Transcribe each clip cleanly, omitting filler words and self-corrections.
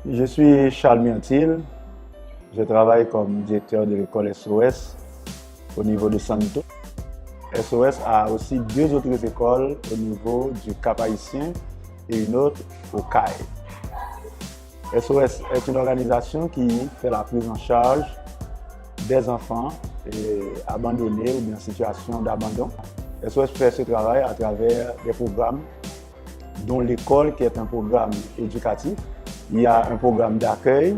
Je suis Charles Miantil, je travaille comme directeur de l'école SOS au niveau de Santo. SOS a aussi deux autres écoles au niveau du Cap-Haïtien et une autre au CAI. SOS est une organisation qui fait la prise en charge des enfants abandonnés ou bien en situation d'abandon. SOS fait ce travail à travers des programmes dont l'école qui est un programme éducatif. Il y a un programme d'accueil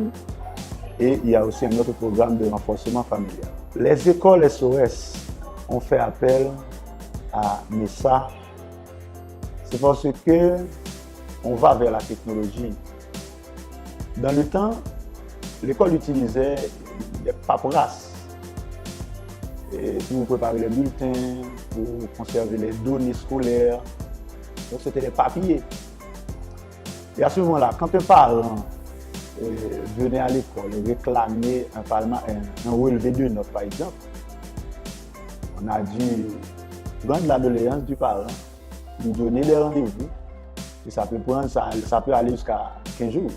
et il y a aussi un autre programme de renforcement familial. Les écoles SOS ont fait appel à MESA. C'est parce que on va vers la technologie. Dans le temps, l'école utilisait des paperasses pour préparer les bulletins, pour conserver les données scolaires. Donc c'était des papiers. Et à ce moment-là, quand un parent venait à l'école réclamer un relevé de notes, par exemple, on a dû prendre la doléance du parent, lui donner des rendez-vous. Et ça peut aller jusqu'à 15 jours.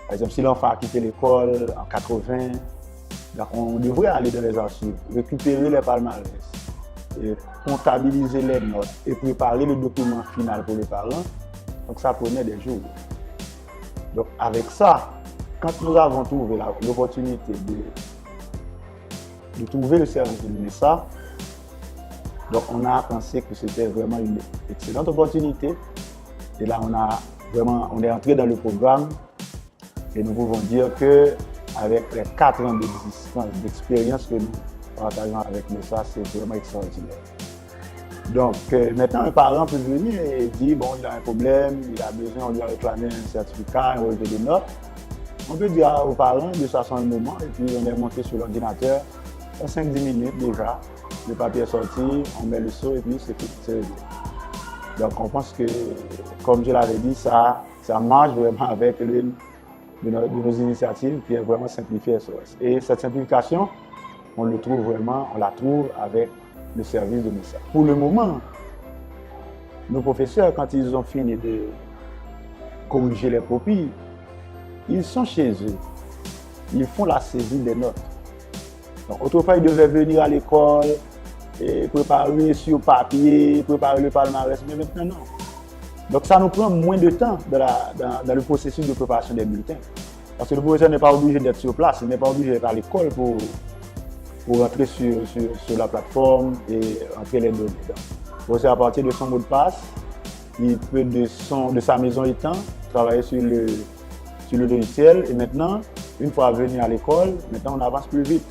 Par exemple, si l'enfant a quitté l'école en 80, on devrait aller dans les archives, récupérer les palmarès, et comptabiliser les notes et préparer le document final pour le parent. Donc ça prenait des jours. Donc avec ça, quand nous avons trouvé l'opportunité de trouver le service de MESA, donc on a pensé que c'était vraiment une excellente opportunité. Et là, on est entré dans le programme et nous pouvons dire qu'avec les 4 ans d'expérience que nous partageons avec MESA, c'est vraiment extraordinaire. Donc maintenant, un parent peut venir et dire, bon, il a un problème, il a besoin, on lui a réclamé un certificat, un relevé de notes. On peut dire aux parents de s'asseoir un moment et puis on est monté sur l'ordinateur. En 5-10 minutes déjà, le papier est sorti, on met le sceau et puis c'est réglé. Donc on pense que, comme je l'avais dit, ça marche vraiment avec l'une de nos initiatives qui est vraiment simplifier SOS. Et cette simplification, on la trouve avec le service de MESA. Pour le moment, nos professeurs, quand ils ont fini de corriger les copies, ils sont chez eux. Ils font la saisie des notes. Donc, autrefois, ils devaient venir à l'école et préparer sur papier, préparer le palmarès, mais maintenant non. Donc ça nous prend moins de temps dans le processus de préparation des bulletins. Parce que le professeur n'est pas obligé d'être sur place, il n'est pas obligé d'être à l'école pour rentrer sur la plateforme et entrer les données. Donc, à partir de son mot de passe, il peut de sa maison étant travailler sur le logiciel et maintenant, une fois venu à l'école, maintenant on avance plus vite.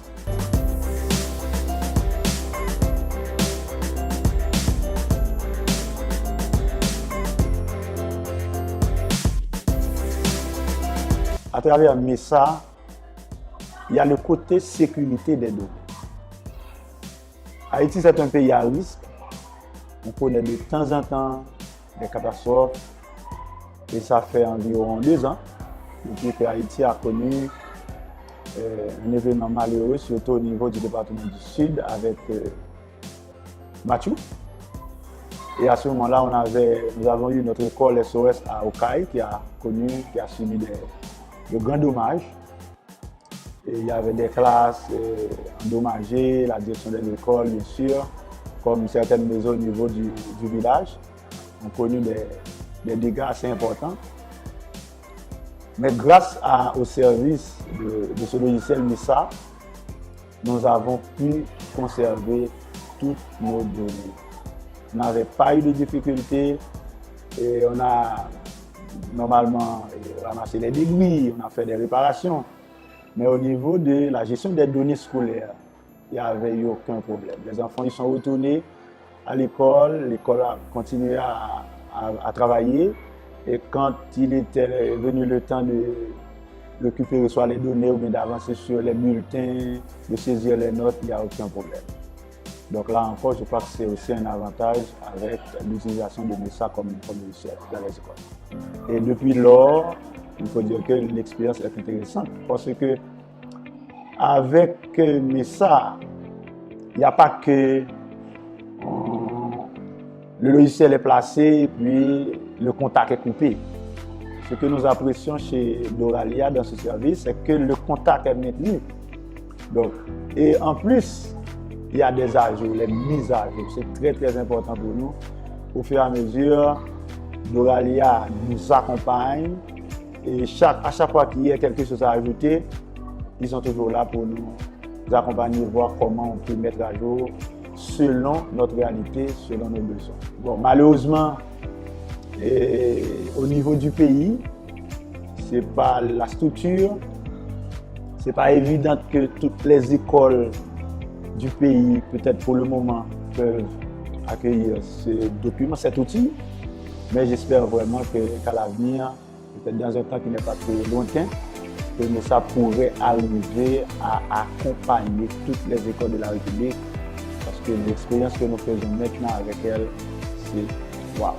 À travers MESA, il y a le côté sécurité des données. Haïti, c'est un pays à risque. On connaît de temps en temps des catastrophes. Et ça fait environ 2 ans depuis que Haïti a connu un événement malheureux, surtout au niveau du département du Sud avec Mathieu. Et à ce moment-là, nous avons eu notre école SOS à Okaï qui a subi de grands dommages. Et il y avait des classes endommagées, la direction de l'école, bien sûr, comme certaines maisons au niveau du village, ont connu des dégâts assez importants. Mais grâce au service de ce logiciel MESA, nous avons pu conserver toutes nos données. On n'avait pas eu de difficultés et on a normalement ramassé les débris, on a fait des réparations. Mais au niveau de la gestion des données scolaires, il n'y avait eu aucun problème. Les enfants ils sont retournés à l'école a continué à travailler. Et quand il était venu le temps de récupérer soit les données ou bien d'avancer sur les bulletins, de saisir les notes, il n'y a aucun problème. Donc là encore, je crois que c'est aussi un avantage avec l'utilisation de MESA comme logiciel dans les écoles. Et depuis lors, il faut dire que l'expérience est intéressante parce que avec MESA, il n'y a pas que le logiciel est placé et puis le contact est coupé. ce que nous apprécions chez Doralia dans ce service, c'est que le contact est maintenu. Donc, et en plus, il y a des ajouts, les mises à jour. C'est très très important pour nous. Au fur et à mesure, Doralia nous accompagne et à chaque fois qu'il y a quelque chose à ajouter, ils sont toujours là pour nous accompagner, voir comment on peut mettre à jour selon notre réalité, selon nos besoins. Bon, malheureusement, au niveau du pays, c'est pas la structure, c'est pas évident que toutes les écoles du pays, peut-être pour le moment, peuvent accueillir ce document, cet outil. Mais j'espère vraiment qu'à l'avenir, peut-être dans un temps qui n'est pas trop lointain, que ça pourrait arriver à accompagner toutes les écoles de la République. Parce que l'expérience que nous faisons maintenant avec elles, c'est waouh!